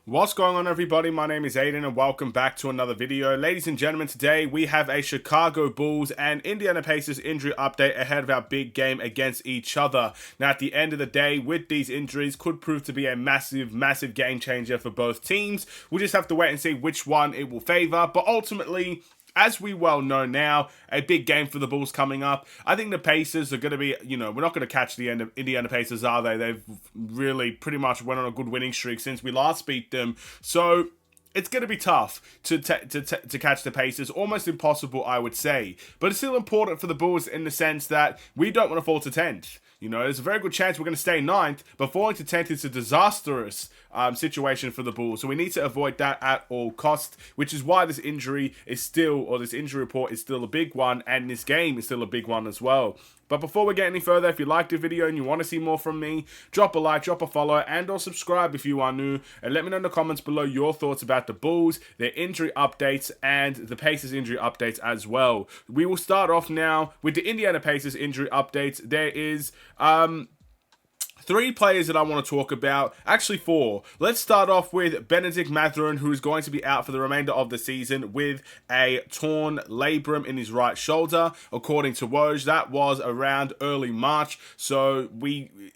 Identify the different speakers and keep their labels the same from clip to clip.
Speaker 1: What's going on, everybody? My name is Aiden and welcome back to another video. Ladies and gentlemen, today we have a Chicago Bulls and Indiana Pacers injury update ahead of our big game against each other. Now, at the end of the day, with these injuries, could prove to be a massive game changer for both teams. We'll just have to wait and see which one it will favor, but ultimately, as we well know now, a big game for the Bulls coming up. I think the Pacers are going to be, we're not going to catch the end of Indiana Pacers, are they? They've really pretty much went on a good winning streak since we last beat them. So it's going to be tough to catch the Pacers. Almost impossible, I would say. But it's still important for the Bulls in the sense that we don't want to fall to 10th. There's a very good chance we're going to stay 9th, but falling to 10th is a disastrous situation for the Bulls. So we need to avoid that at all costs, which is why this injury report is still a big one, and this game is still a big one as well. But before we get any further, if you liked the video and you want to see more from me, drop a like, drop a follow, and or subscribe if you are new. And let me know in the comments below your thoughts about the Bulls, their injury updates, and the Pacers injury updates as well. We will start off now with the Indiana Pacers injury updates. There is 3 players that I want to talk about. Actually, 4. Let's start off with Bennedict Mathurin, who is going to be out for the remainder of the season with a torn labrum in his right shoulder. According to Woj, that was around early March. So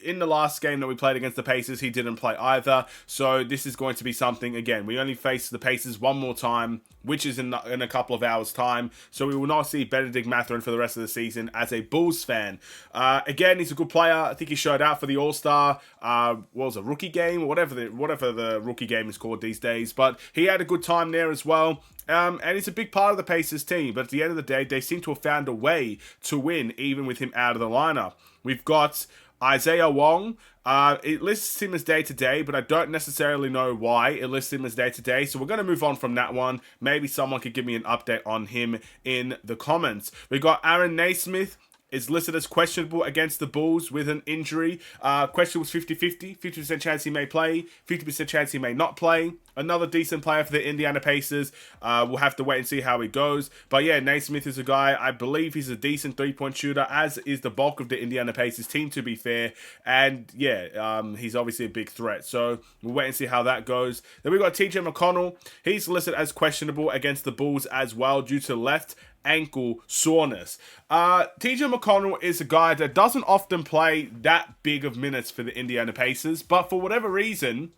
Speaker 1: in the last game that we played against the Pacers, he didn't play either. So this is going to be something, again, we only face the Pacers one more time, which is in a couple of hours' time. So we will not see Bennedict Mathurin for the rest of the season as a Bulls fan. Again, he's a good player. I think he showed out for the All-Star, rookie game, or whatever the rookie game is called these days. But he had a good time there as well. And he's a big part of the Pacers team. But at the end of the day, they seem to have found a way to win, even with him out of the lineup. We've got Isaiah Wong. It lists him as day-to-day, but I don't necessarily know why it lists him as day-to-day, so we're going to move on from that one. Maybe someone could give me an update on him in the comments. We got Aaron Naismith. Is listed as questionable against the Bulls with an injury. Questionable 50-50. 50% chance he may play. 50% chance he may not play. Another decent player for the Indiana Pacers. We'll have to wait and see how he goes. But yeah, Naismith is a guy, I believe he's a decent three-point shooter, as is the bulk of the Indiana Pacers team, to be fair. And yeah, he's obviously a big threat. So we'll wait and see how that goes. Then we've got TJ McConnell. He's listed as questionable against the Bulls as well due to left ankle soreness. TJ McConnell is a guy that doesn't often play that big of minutes for the Indiana Pacers, but for whatever reason,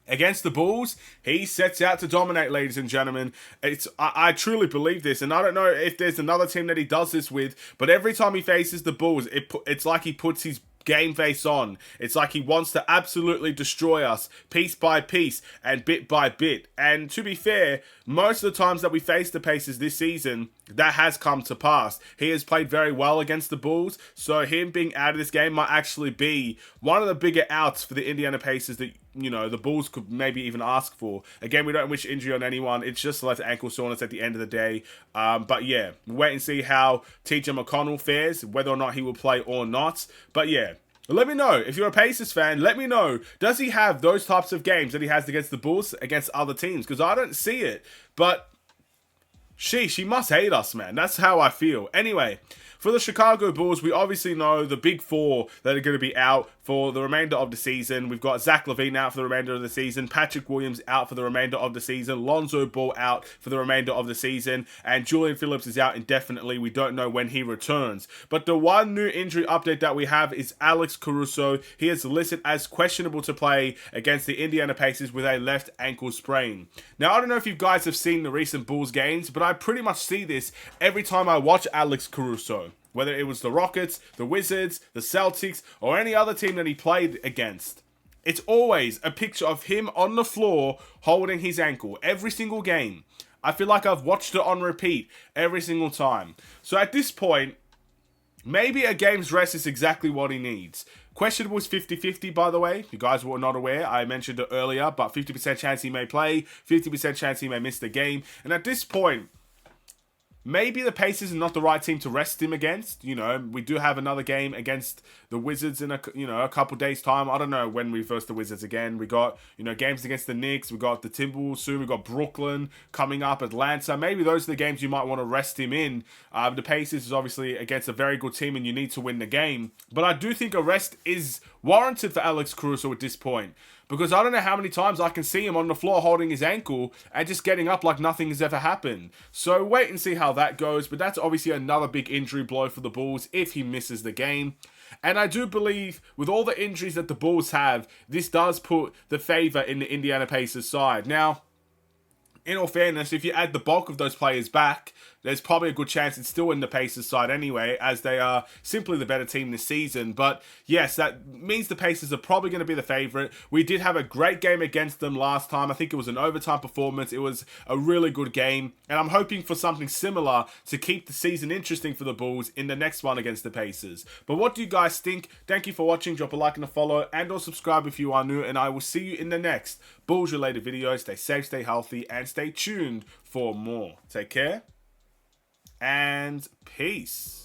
Speaker 1: against the Bulls, he sets out to dominate, ladies and gentlemen. I truly believe this, and I don't know if there's another team that he does this with, but every time he faces the Bulls, it's like he puts his game face on. It's like he wants to absolutely destroy us piece by piece and bit by bit. And to be fair, most of the times that we face the Pacers this season, that has come to pass. He has played very well against the Bulls, so him being out of this game might actually be one of the bigger outs for the Indiana Pacers that the Bulls could maybe even ask for. Again, we don't wish injury on anyone. It's just left ankle soreness at the end of the day. But yeah, we'll wait and see how TJ McConnell fares, whether or not he will play or not. But yeah, let me know. If you're a Pacers fan, let me know. Does he have those types of games that he has against the Bulls, against other teams? Because I don't see it. But she must hate us, man. That's how I feel. Anyway, for the Chicago Bulls, we obviously know the big 4 that are going to be out for the remainder of the season. We've got Zach LaVine out for the remainder of the season, Patrick Williams out for the remainder of the season, Lonzo Ball out for the remainder of the season, and Julian Phillips is out indefinitely. We don't know when he returns. But the one new injury update that we have is Alex Caruso. He is listed as questionable to play against the Indiana Pacers with a left ankle sprain. Now, I don't know if you guys have seen the recent Bulls games, but I pretty much see this every time I watch Alex Caruso. Whether it was the Rockets, the Wizards, the Celtics, or any other team that he played against. It's always a picture of him on the floor holding his ankle every single game. I feel like I've watched it on repeat every single time. So at this point, maybe a game's rest is exactly what he needs. Questionable is 50-50, by the way. If you guys were not aware, I mentioned it earlier, but 50% chance he may play, 50% chance he may miss the game. And at this point, maybe the Pacers are not the right team to rest him against. We do have another game against the Wizards in a couple days' time. I don't know when we verse the Wizards again. We got, games against the Knicks. We got the Timberwolves soon. We got Brooklyn coming up, Atlanta. Maybe those are the games you might want to rest him in. The Pacers is obviously against a very good team and you need to win the game. But I do think a rest is warranted for Alex Caruso at this point. because I don't know how many times I can see him on the floor holding his ankle and just getting up like nothing has ever happened. So wait and see how that goes, but that's obviously another big injury blow for the Bulls if he misses the game. And I do believe with all the injuries that the Bulls have, this does put the favor in the Indiana Pacers side. Now, in all fairness, if you add the bulk of those players back, there's probably a good chance it's still in the Pacers side anyway, as they are simply the better team this season. But yes, that means the Pacers are probably going to be the favorite. We did have a great game against them last time. I think it was an overtime performance. It was a really good game. And I'm hoping for something similar to keep the season interesting for the Bulls in the next one against the Pacers. But what do you guys think? Thank you for watching. Drop a like and a follow, and or subscribe if you are new. And I will see you in the next Bulls-related video. Stay safe, stay healthy, and stay tuned for more. Take care. And peace.